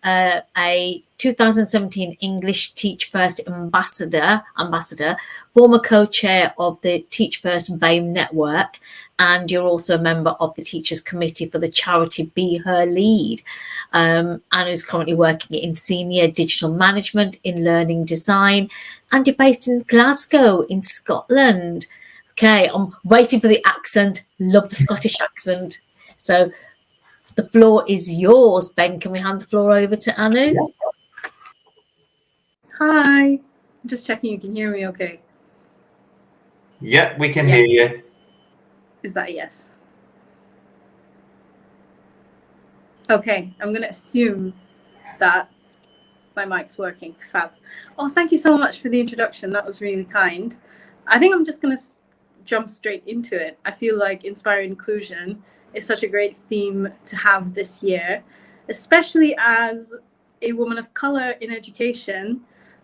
a 2017 English Teach First ambassador, former co-chair of the Teach First BAME network, and you're also a member of the Teachers Committee for the charity Be Her Lead, and who's currently working in senior digital management in learning design, and you're based in Glasgow in Scotland. Okay, I'm waiting for the accent. Love the Scottish accent. So the floor is yours, Ben. Can we hand the floor over to Anu? Yeah. Hi. I'm just checking you can hear me okay. Yeah, we can hear you. Is that a yes? Okay, I'm going to assume that my mic's working. Fab. Oh, thank you so much for the introduction. That was really kind. I think I'm just going to jump straight into it. I feel like Inspiring Inclusion is such a great theme to have this year, especially as a woman of color in education.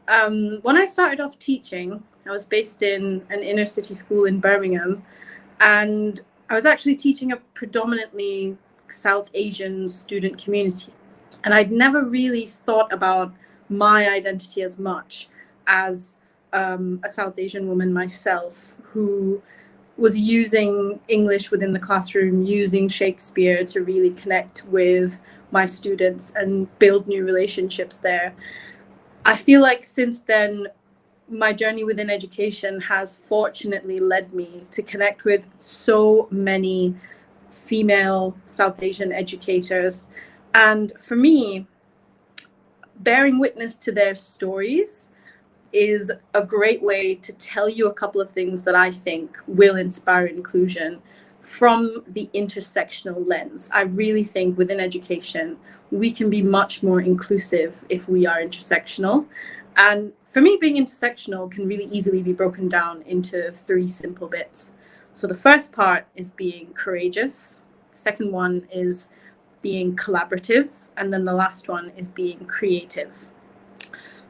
When I started off teaching, I was based in an inner city school in Birmingham, and I was actually teaching a predominantly South Asian student community. And I'd never really thought about my identity as much as a South Asian woman myself, who was using English within the classroom, using Shakespeare to really connect with my students and build new relationships there. I feel like since then, my journey within education has fortunately led me to connect with so many female South Asian educators. And for me, bearing witness to their stories is a great way to tell you a couple of things that I think will inspire inclusion from the intersectional lens. I really think within education, we can be much more inclusive if we are intersectional. And for me, being intersectional can really easily be broken down into 3 simple bits. So the first part is being courageous. The second one is being collaborative. And then the last one is being creative.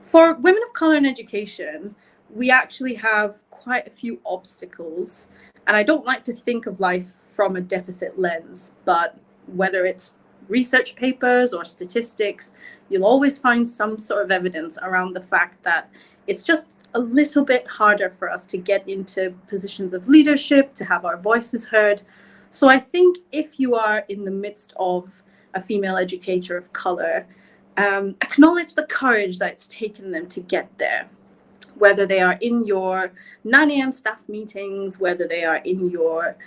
For women of color in education, we actually have quite a few obstacles. And I don't like to think of life from a deficit lens, but whether it's research papers or statistics, you'll always find some sort of evidence around the fact that it's just a little bit harder for us to get into positions of leadership, to have our voices heard. So I think if you are in the midst of a female educator of color, acknowledge the courage that it's taken them to get there, whether they are in your 9 a.m. staff meetings, whether they are in your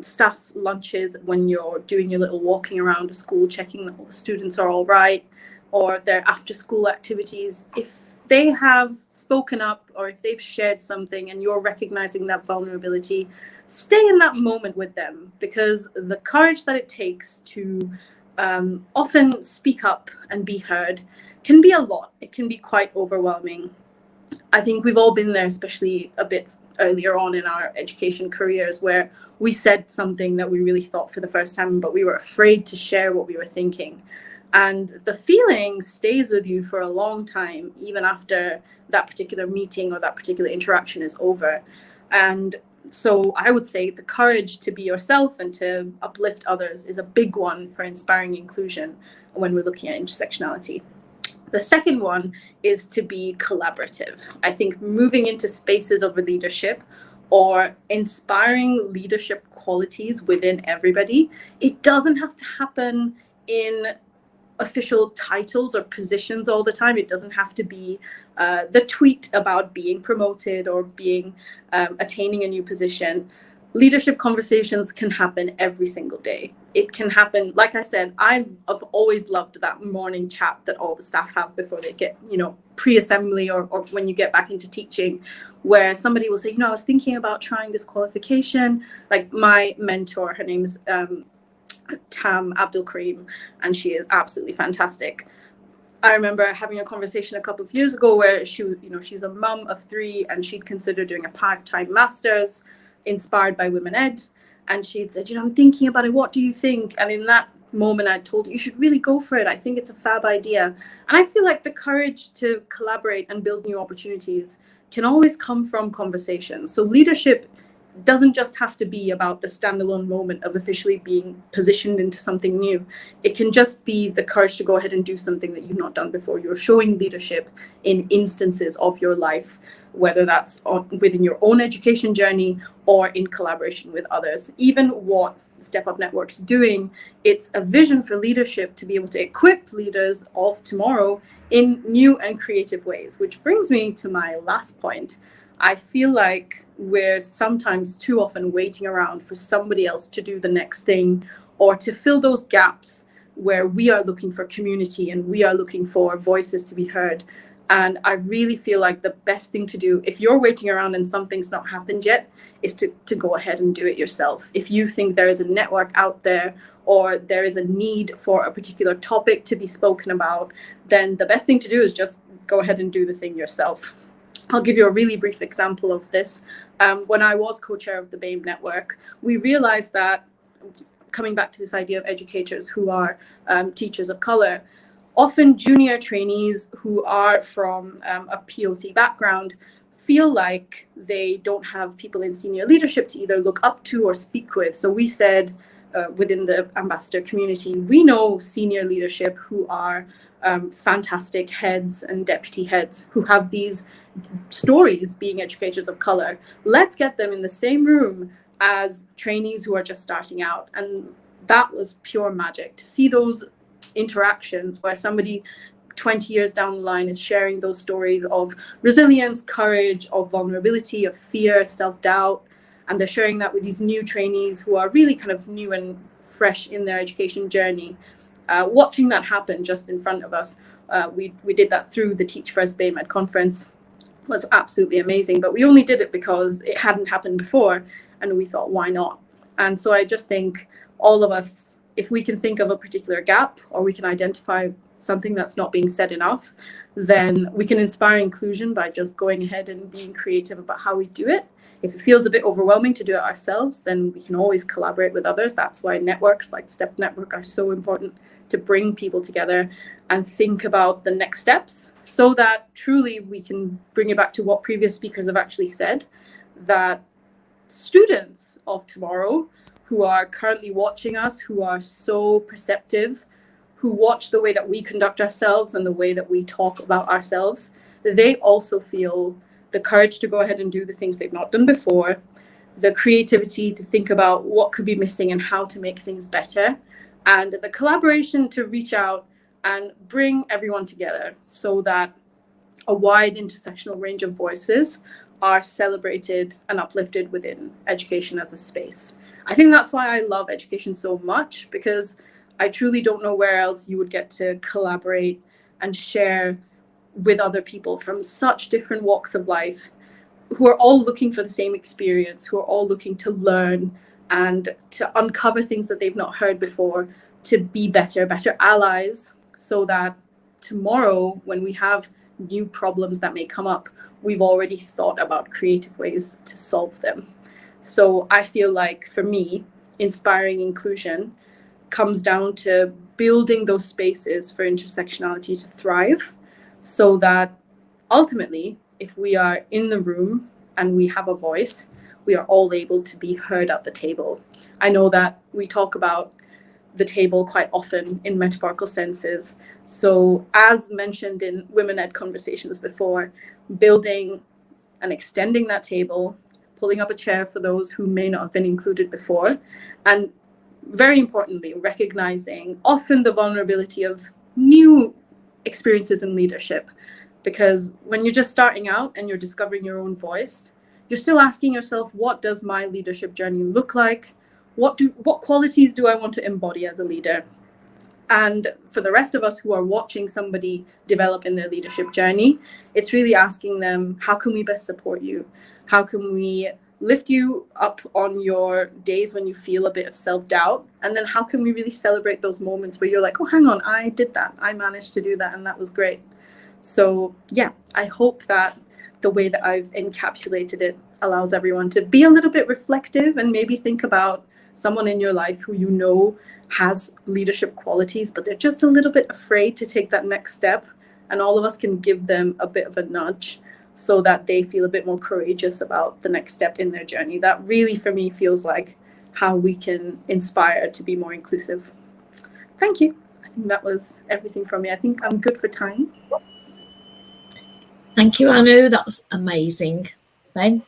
staff lunches when you're doing your little walking around a school, checking that all the students are all right, or their after school activities. If they have spoken up or if they've shared something and you're recognizing that vulnerability, stay in that moment with them, because the courage that it takes to often speak up and be heard can be a lot. It can be quite overwhelming. I think we've all been there, especially a bit earlier on in our education careers, where we said something that we really thought for the first time, but we were afraid to share what we were thinking. And the feeling stays with you for a long time, even after that particular meeting or that particular interaction is over. And so I would say the courage to be yourself and to uplift others is a big one for inspiring inclusion when we're looking at intersectionality. The second one is to be collaborative. I think moving into spaces of leadership or inspiring leadership qualities within everybody, it doesn't have to happen in official titles or positions all the time. It doesn't have to be the tweet about being promoted or being attaining a new position. Leadership conversations can happen every single day. It can happen, like I said, I've always loved that morning chat that all the staff have before they get, pre-assembly or when you get back into teaching, where somebody will say, I was thinking about trying this qualification. Like my mentor, her name is Tam Abdul Karim, and she is absolutely fantastic. I remember having a conversation a couple of years ago where she's a mum of 3 and she'd consider doing a part-time master's inspired by Women Ed. And she'd said, I'm thinking about it. What do you think? And in that moment, I told her, you should really go for it. I think it's a fab idea. And I feel like the courage to collaborate and build new opportunities can always come from conversations. So leadership doesn't just have to be about the standalone moment of officially being positioned into something new. It can just be the courage to go ahead and do something that you've not done before. You're showing leadership in instances of your life, whether that's within your own education journey or in collaboration with others. Even what Step Up Network's doing, it's a vision for leadership to be able to equip leaders of tomorrow in new and creative ways, which brings me to my last point. I feel like we're sometimes too often waiting around for somebody else to do the next thing or to fill those gaps where we are looking for community and we are looking for voices to be heard. And I really feel like the best thing to do, if you're waiting around and something's not happened yet, is to go ahead and do it yourself. If you think there is a network out there or there is a need for a particular topic to be spoken about, then the best thing to do is just go ahead and do the thing yourself. I'll give you a really brief example of this. When I was co-chair of the BAME network, we realized that, coming back to this idea of educators who are teachers of color, often junior trainees who are from a POC background feel like they don't have people in senior leadership to either look up to or speak with. So we said, within the ambassador community, we know senior leadership who are fantastic heads and deputy heads who have these stories being educators of color. Let's get them in the same room as trainees who are just starting out. And that was pure magic to see those interactions where somebody 20 years down the line is sharing those stories of resilience, courage, of vulnerability, of fear, self-doubt. And they're sharing that with these new trainees who are really kind of new and fresh in their education journey. Watching that happen just in front of us, we did that through the Teach First BAME conference, was absolutely amazing. But we only did it because it hadn't happened before, and we thought, why not? And so I just think all of us, if we can think of a particular gap or we can identify something that's not being said enough, then we can inspire inclusion by just going ahead and being creative about how we do it. If it feels a bit overwhelming to do it ourselves, then we can always collaborate with others. That's why networks like Step Network are so important, to bring people together and think about the next steps so that truly we can bring it back to what previous speakers have actually said, that students of tomorrow who are currently watching us, who are so perceptive, who watch the way that we conduct ourselves and the way that we talk about ourselves, they also feel the courage to go ahead and do the things they've not done before, the creativity to think about what could be missing and how to make things better, and the collaboration to reach out and bring everyone together so that a wide intersectional range of voices are celebrated and uplifted within education as a space. I think that's why I love education so much, because I truly don't know where else you would get to collaborate and share with other people from such different walks of life, who are all looking for the same experience, who are all looking to learn and to uncover things that they've not heard before, to be better allies, so that tomorrow when we have new problems that may come up, we've already thought about creative ways to solve them. So I feel like, for me, inspiring inclusion comes down to building those spaces for intersectionality to thrive, so that ultimately, if we are in the room and we have a voice, we are all able to be heard at the table. I know that we talk about the table quite often in metaphorical senses. So as mentioned in Women Ed Conversations before, building and extending that table, pulling up a chair for those who may not have been included before, and very importantly, recognizing often the vulnerability of new experiences in leadership. Because when you're just starting out and you're discovering your own voice, you're still asking yourself, what does my leadership journey look like? What qualities do I want to embody as a leader? And for the rest of us who are watching somebody develop in their leadership journey, it's really asking them, how can we best support you? How can we lift you up on your days when you feel a bit of self-doubt? And then how can we really celebrate those moments where you're like, oh, hang on, I did that. I managed to do that, and that was great. So yeah, I hope that the way that I've encapsulated it allows everyone to be a little bit reflective and maybe think about someone in your life who you know has leadership qualities, but they're just a little bit afraid to take that next step. And all of us can give them a bit of a nudge so that they feel a bit more courageous about the next step in their journey. That really, for me, feels like how we can inspire to be more inclusive. Thank you. I think that was everything from me. I think I'm good for time. Thank you, Anu. That was amazing. Ben?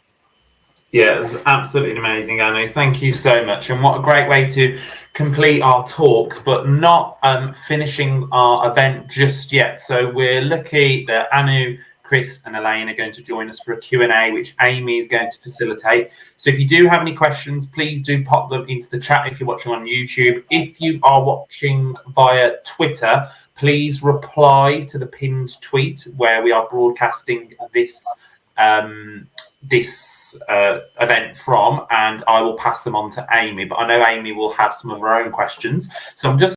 Yeah, it was absolutely amazing, Anu. Thank you so much. And what a great way to complete our talks, but not finishing our event just yet. So we're lucky that Anu, Chris and Elaine are going to join us for a Q&A, which Amy is going to facilitate. So if you do have any questions, please do pop them into the chat if you're watching on YouTube. If you are watching via Twitter, please reply to the pinned tweet where we are broadcasting this event from, and I will pass them on to Amy. But I know Amy will have some of her own questions. So I'm just